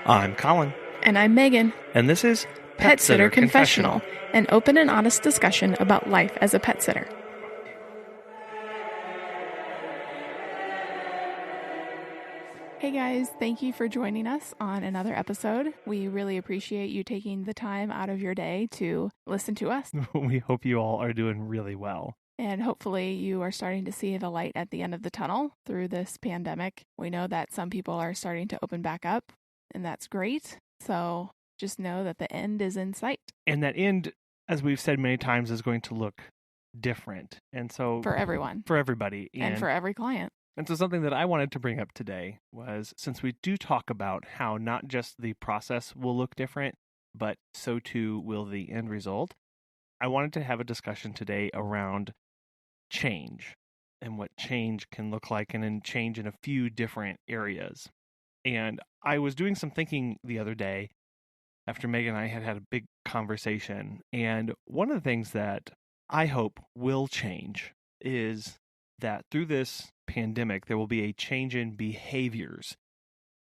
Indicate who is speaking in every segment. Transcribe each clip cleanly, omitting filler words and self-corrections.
Speaker 1: I'm Colin,
Speaker 2: And I'm Megan.
Speaker 1: and this is
Speaker 2: Pet Sitter Confessional, an open and honest discussion about life as a pet sitter. Hey guys, thank you for joining us on another episode. We really appreciate you taking the time out of your day to listen to us.
Speaker 1: We hope you all are doing really well.
Speaker 2: And hopefully you are starting to see the light at the end of the tunnel through this pandemic. We know that some people are starting to open back up, and that's great. So just know that the end is in sight.
Speaker 1: And that end, as we've said many times, is going to look different. And so
Speaker 2: For everyone.
Speaker 1: For everybody.
Speaker 2: And for every client.
Speaker 1: And so something that I wanted to bring up today was, since we do talk about how not just the process will look different, but so too will the end result, I wanted to have a discussion today around change and what change can look like, and then change in a few different areas. And I was doing some thinking the other day after Megan and I had a big conversation. And one of the things that I hope will change is that through this pandemic, there will be a change in behaviors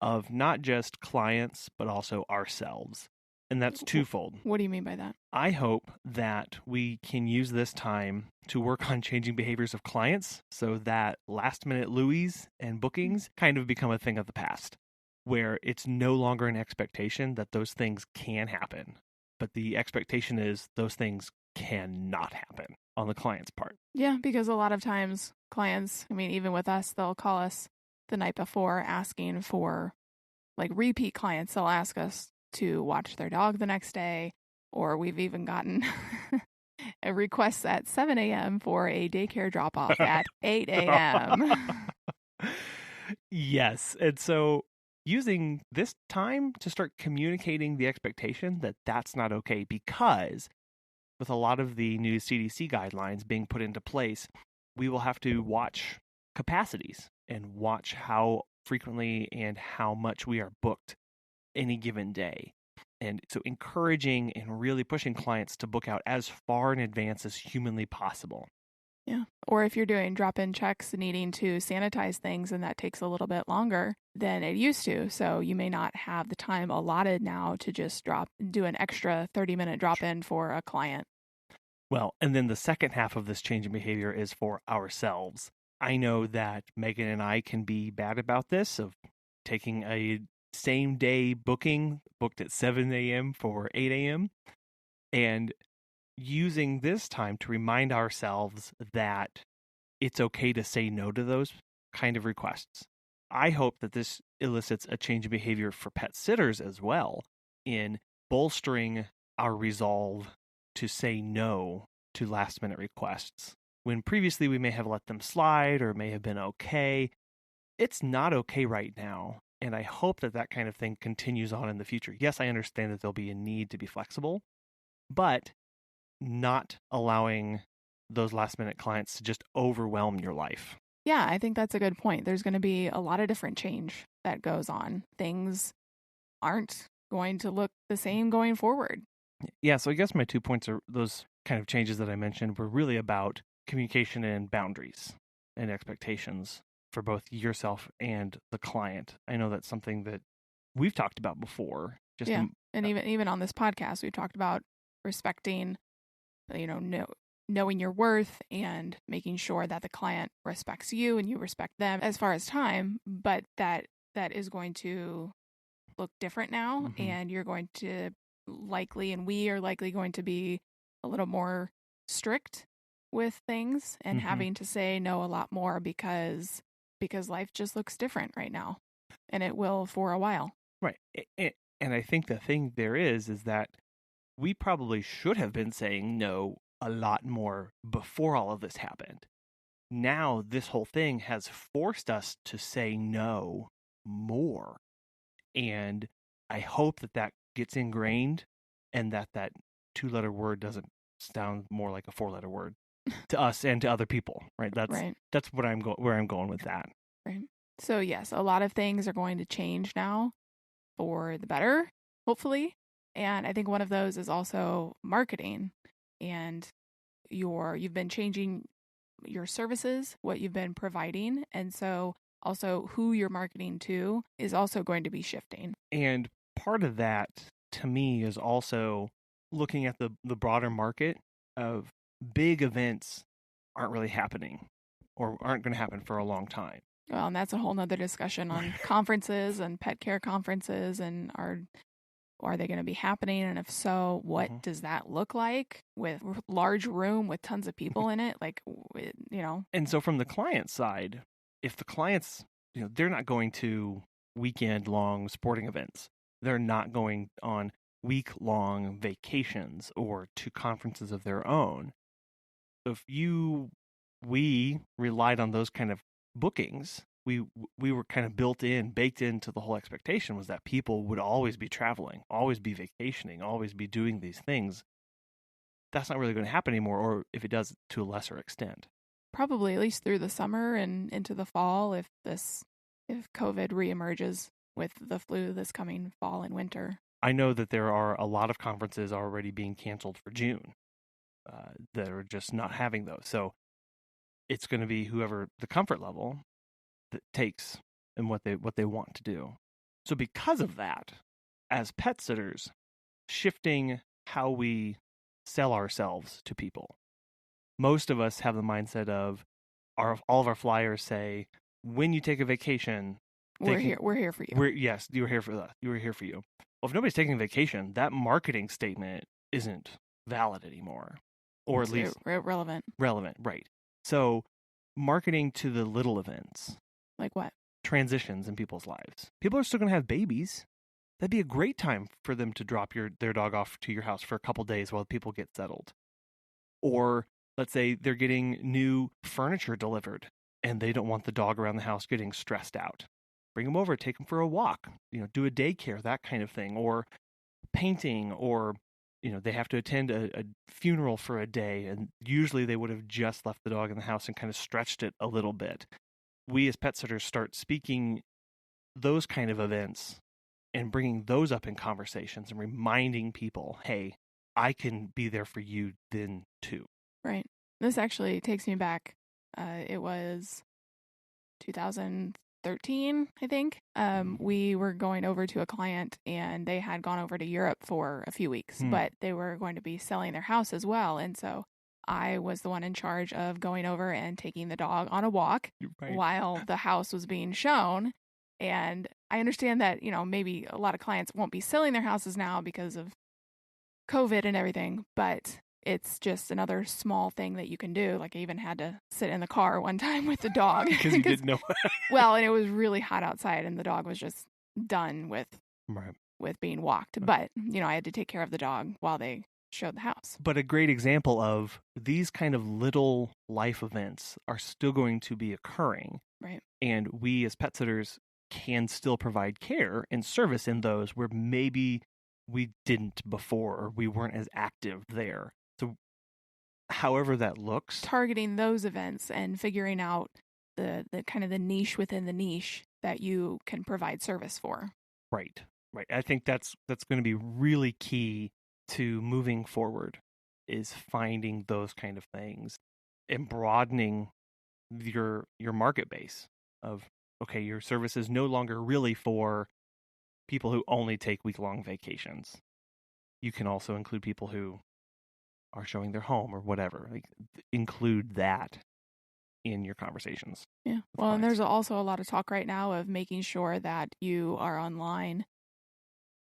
Speaker 1: of not just clients, but also ourselves. And that's twofold.
Speaker 2: What do you mean by that?
Speaker 1: I hope that we can use this time to work on changing behaviors of clients so that last minute Louis and bookings kind of become a thing of the past, where it's no longer an expectation that those things can happen, but the expectation is those things cannot happen on the client's part.
Speaker 2: Yeah, because a lot of times clients, even with us, they'll call us the night before asking for, like, repeat clients. They'll ask us to watch their dog the next day, or we've even gotten a request at 7 a.m. for a daycare drop-off at 8 a.m.
Speaker 1: Yes, and so using this time to start communicating the expectation that that's not okay, because with a lot of the new CDC guidelines being put into place, we will have to watch capacities and watch how frequently and how much we are booked any given day. And so encouraging and really pushing clients to book out as far in advance as humanly possible.
Speaker 2: Yeah. Or if you're doing drop-in checks needing to sanitize things, and that takes a little bit longer than it used to. So you may not have the time allotted now to just do an extra 30-minute drop-in for a client.
Speaker 1: Well, and then the second half of this change in behavior is for ourselves. I know that Megan and I can be bad about this, of taking a same day booking booked at 7 a.m. for 8 a.m. and using this time to remind ourselves that it's okay to say no to those kind of requests. I hope that this elicits a change in behavior for pet sitters as well, in bolstering our resolve to say no to last minute requests. When previously we may have let them slide or may have been okay, it's not okay right now. And I hope that that kind of thing continues on in the future. Yes, I understand that there'll be a need to be flexible, but not allowing those last minute clients to just overwhelm your life.
Speaker 2: Yeah, I think that's a good point. There's going to be a lot of different change that goes on. Things aren't going to look the same going forward.
Speaker 1: Yeah, so I guess my 2 points are those kind of changes that I mentioned were really about communication and boundaries and expectations for both yourself and the client. I know that's something that we've talked about before.
Speaker 2: And even on this podcast, we've talked about respecting, knowing your worth and making sure that the client respects you and you respect them as far as time, but that is going to look different now. Mm-hmm. And you're going to we are likely going to be a little more strict with things and mm-hmm. having to say no a lot more because life just looks different right now, and it will for a while.
Speaker 1: Right. And I think the thing there is that we probably should have been saying no a lot more before all of this happened. Now, this whole thing has forced us to say no more. And I hope that gets ingrained, and that 2-letter word doesn't sound more like a 4-letter word to us and to other people, right? That's where I'm going with that.
Speaker 2: Right. So yes, a lot of things are going to change now for the better, hopefully. And I think one of those is also marketing, and you've been changing your services, what you've been providing. And so also who you're marketing to is also going to be shifting.
Speaker 1: And part of that to me is also looking at the broader market of big events aren't really happening or aren't going to happen for a long time.
Speaker 2: Well, and that's a whole nother discussion on conferences and pet care conferences, and are they going to be happening? And if so, what does that look like with large room with tons of people in it? Like,
Speaker 1: And so from the client side, if the clients, they're not going to weekend long sporting events, they're not going on week long vacations or to conferences of their own. If we relied on those kind of bookings, we were kind of baked into the whole expectation was that people would always be traveling, always be vacationing, always be doing these things. That's not really going to happen anymore, or if it does, to a lesser extent.
Speaker 2: Probably at least through the summer and into the fall if COVID reemerges with the flu this coming fall and winter.
Speaker 1: I know that there are a lot of conferences already being canceled for June that are just not having those. So it's going to be whoever the comfort level that takes and what they want to do. So because of that, as pet sitters, shifting how we sell ourselves to people. Most of us have the mindset of all of our flyers say, when you take a vacation,
Speaker 2: we're here for you.
Speaker 1: Yes, you're here for us. We're here for you. Well, if nobody's taking a vacation, that marketing statement isn't valid anymore, or at least
Speaker 2: relevant.
Speaker 1: Relevant, right? So, marketing to the little events,
Speaker 2: like what?
Speaker 1: Transitions in people's lives. People are still going to have babies. That'd be a great time for them to drop their dog off to your house for a couple days while people get settled. Or let's say they're getting new furniture delivered and they don't want the dog around the house getting stressed out. Bring them over, take them for a walk, do a daycare, that kind of thing, or painting, or, they have to attend a funeral for a day. And usually they would have just left the dog in the house and kind of stretched it a little bit. We as pet sitters start speaking those kind of events and bringing those up in conversations and reminding people, hey, I can be there for you then too.
Speaker 2: Right. This actually takes me back. It was 2013, I think. We were going over to a client and they had gone over to Europe for a few weeks, but they were going to be selling their house as well. And so I was the one in charge of going over and taking the dog on a walk while the house was being shown. And I understand that, maybe a lot of clients won't be selling their houses now because of COVID and everything, but it's just another small thing that you can do. Like I even had to sit in the car one time with the dog.
Speaker 1: Because you didn't know.
Speaker 2: Well, and it was really hot outside and the dog was just done with being walked. But, I had to take care of the dog while they showed the house.
Speaker 1: But a great example of these kind of little life events are still going to be occurring.
Speaker 2: Right.
Speaker 1: And we as pet sitters can still provide care and service in those where maybe we didn't before or we weren't as active there. So however that looks.
Speaker 2: Targeting those events and figuring out the kind of the niche within the niche that you can provide service for.
Speaker 1: Right. I think that's going to be really key to moving forward, is finding those kind of things and broadening your market base of, okay, your service is no longer really for people who only take week-long vacations. You can also include people who are showing their home or whatever. Like, include that in your conversations.
Speaker 2: Yeah. Well, and there's also a lot of talk right now of making sure that you are online,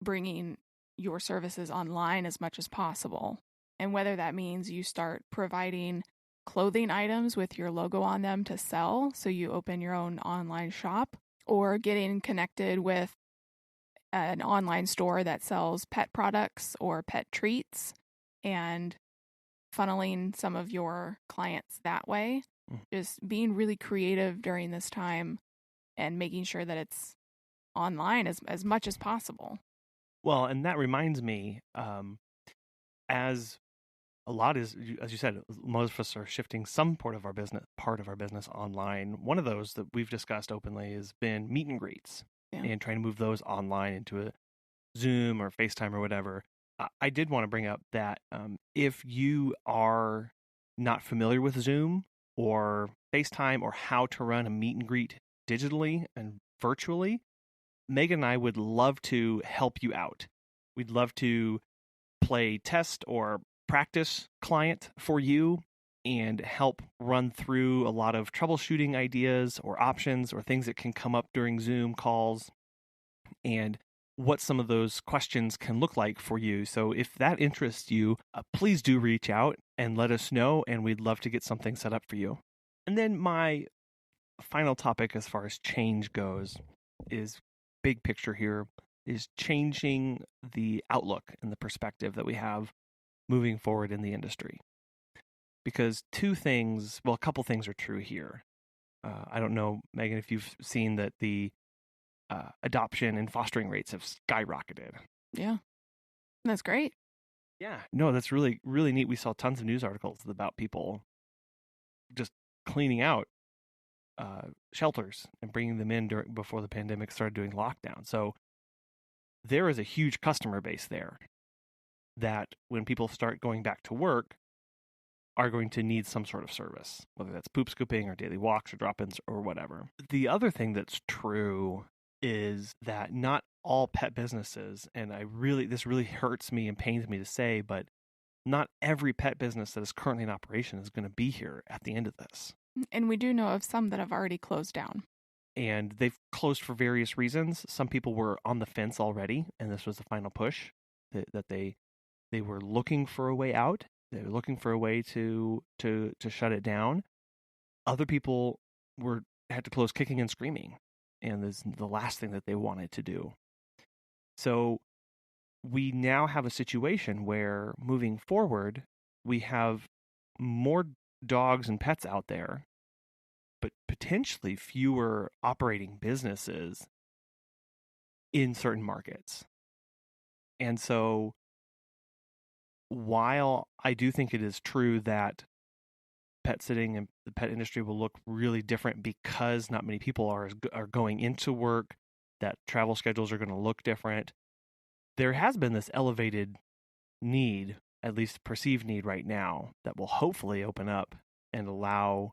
Speaker 2: bringing your services online as much as possible. And whether that means you start providing clothing items with your logo on them to sell, so you open your own online shop, or getting connected with an online store that sells pet products or pet treats and funneling some of your clients that way. Just being really creative during this time and making sure that it's online as much as possible.
Speaker 1: Well, and that reminds me, as a lot is, as you said, most of us are shifting some part of our business online. One of those that we've discussed openly has been meet and greets, and trying to move those online into a Zoom or FaceTime or whatever. I did want to bring up that if you are not familiar with Zoom or FaceTime or how to run a meet and greet digitally and virtually, Megan and I would love to help you out. We'd love to play test or practice client for you and help run through a lot of troubleshooting ideas or options or things that can come up during Zoom calls and what some of those questions can look like for you. So if that interests you, please do reach out and let us know, and we'd love to get something set up for you. And then my final topic as far as change goes is big picture here is changing the outlook and the perspective that we have moving forward in the industry. Because a couple things are true here. I don't know, Megan, if you've seen that the adoption and fostering rates have skyrocketed.
Speaker 2: Yeah, that's great.
Speaker 1: Yeah, no, that's really, really neat. We saw tons of news articles about people just cleaning out shelters and bringing them in before the pandemic started doing lockdown. So there is a huge customer base there that when people start going back to work are going to need some sort of service, whether that's poop scooping or daily walks or drop-ins or whatever. The other thing that's true is that not all pet businesses, and this really hurts me and pains me to say, but not every pet business that is currently in operation is going to be here at the end of this.
Speaker 2: And we do know of some that have already closed down.
Speaker 1: And they've closed for various reasons. Some people were on the fence already, and this was the final push that they were looking for a way out. They were looking for a way to shut it down. Other people had to close kicking and screaming, and this is the last thing that they wanted to do. So we now have a situation where moving forward, we have more dogs and pets out there, but potentially fewer operating businesses in certain markets. And so while I do think it is true that pet sitting and the pet industry will look really different because not many people are going into work, that travel schedules are going to look different, there has been this elevated need, at least perceived need right now, that will hopefully open up and allow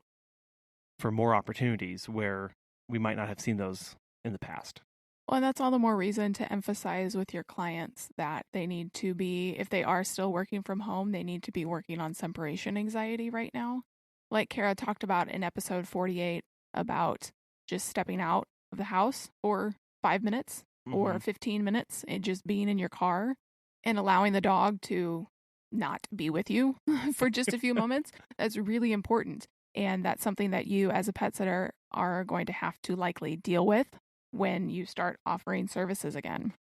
Speaker 1: for more opportunities where we might not have seen those in the past.
Speaker 2: Well, and that's all the more reason to emphasize with your clients that they need to be, if they are still working from home, they need to be working on separation anxiety right now. Like Kara talked about in episode 48 about just stepping out of the house for 5 minutes or 15 minutes and just being in your car and allowing the dog to not be with you for just a few moments. That's really important. And that's something that you as a pet sitter are going to have to likely deal with when you start offering services again.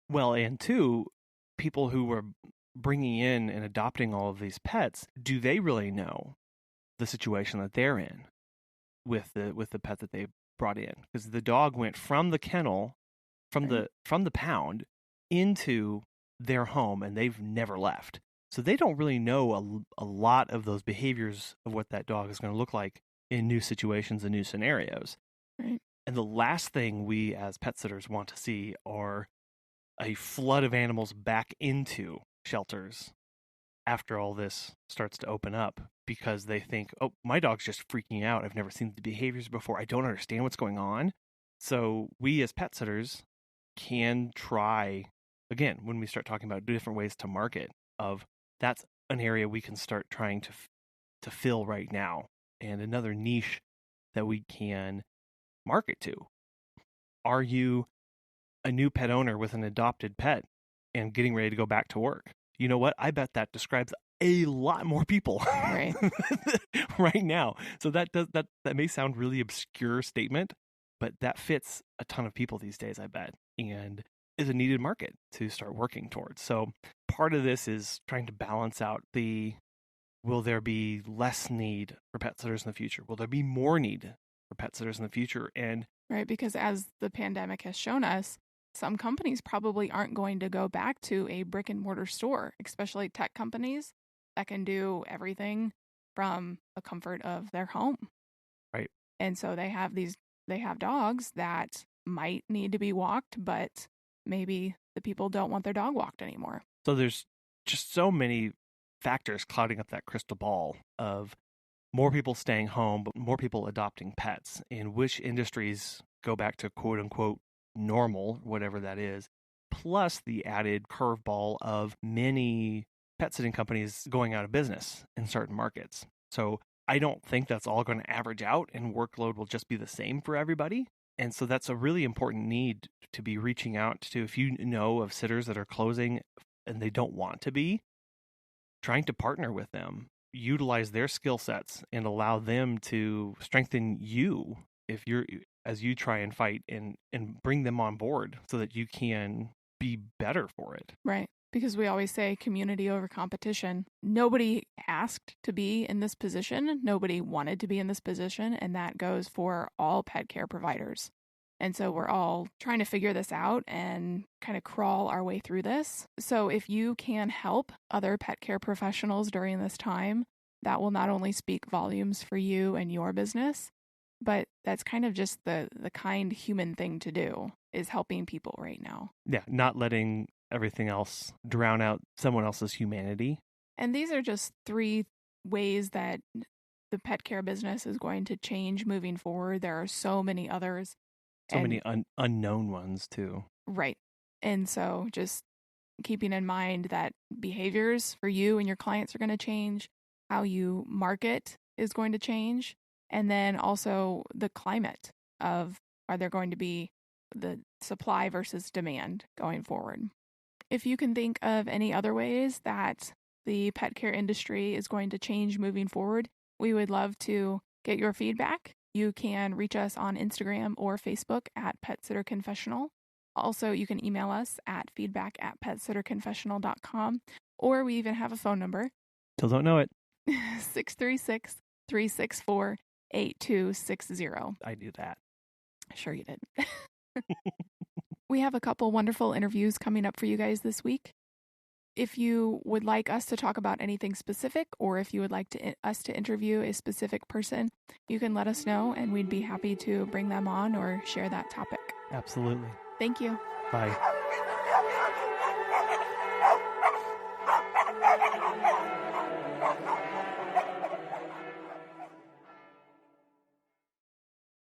Speaker 1: Well, and two, people who were bringing in and adopting all of these pets, do they really know the situation that they're in with the pet that they brought in? Because the dog went from the kennel, from the pound into their home, and they've never left. So they don't really know a lot of those behaviors of what that dog is going to look like in new situations and new scenarios.
Speaker 2: Right.
Speaker 1: And the last thing we as pet sitters want to see are a flood of animals back into shelters after all this starts to open up because they think, oh, my dog's just freaking out. I've never seen the behaviors before. I don't understand what's going on. So we as pet sitters can try, again, when we start talking about different ways to market, of that's an area we can start trying to fill right now, and another niche that we can market to. Are you a new pet owner with an adopted pet and getting ready to go back to work? You know what? I bet that describes a lot more people
Speaker 2: right
Speaker 1: now. So that may sound really obscure statement, but that fits a ton of people these days, I bet, and is a needed market to start working towards. So part of this is trying to balance out will there be less need for pet sitters in the future? Will there be more need for pet sitters in the future? And
Speaker 2: right, because as the pandemic has shown us, some companies probably aren't going to go back to a brick and mortar store, especially tech companies that can do everything from the comfort of their home.
Speaker 1: Right.
Speaker 2: And so they have dogs that might need to be walked, but maybe the people don't want their dog walked anymore.
Speaker 1: So there's just so many factors clouding up that crystal ball of more people staying home, but more people adopting pets, and which industries go back to quote unquote normal, whatever that is, plus the added curveball of many pet sitting companies going out of business in certain markets. So I don't think that's all going to average out and workload will just be the same for everybody. And so that's a really important need to be reaching out to. If you know of sitters that are closing and they don't want to be, trying to partner with them, utilize their skill sets and allow them to strengthen you as you try and fight and bring them on board so that you can be better for it.
Speaker 2: Right. Because we always say community over competition. Nobody asked to be in this position. Nobody wanted to be in this position. And that goes for all pet care providers. And so we're all trying to figure this out and kind of crawl our way through this. So if you can help other pet care professionals during this time, that will not only speak volumes for you and your business, but that's kind of just the kind human thing to do, is helping people right now.
Speaker 1: Yeah, not letting everything else drown out someone else's humanity.
Speaker 2: And these are just 3 ways that the pet care business is going to change moving forward. There are so many others.
Speaker 1: Many unknown ones too.
Speaker 2: Right. And so just keeping in mind that behaviors for you and your clients are going to change, how you market is going to change, and then also the climate of, are there going to be the supply versus demand going forward? If you can think of any other ways that the pet care industry is going to change moving forward, we would love to get your feedback. You can reach us on Instagram or Facebook at Pet Sitter Confessional. Also, you can email us at feedback@petsitterconfessional.com, or we even have a phone number.
Speaker 1: Still don't know it.
Speaker 2: 636-364-8260.
Speaker 1: I do that.
Speaker 2: Sure you did. We have a couple wonderful interviews coming up for you guys this week. If you would like us to talk about anything specific, or if you would like us to interview a specific person, you can let us know and we'd be happy to bring them on or share that topic.
Speaker 1: Absolutely.
Speaker 2: Thank you.
Speaker 1: Bye.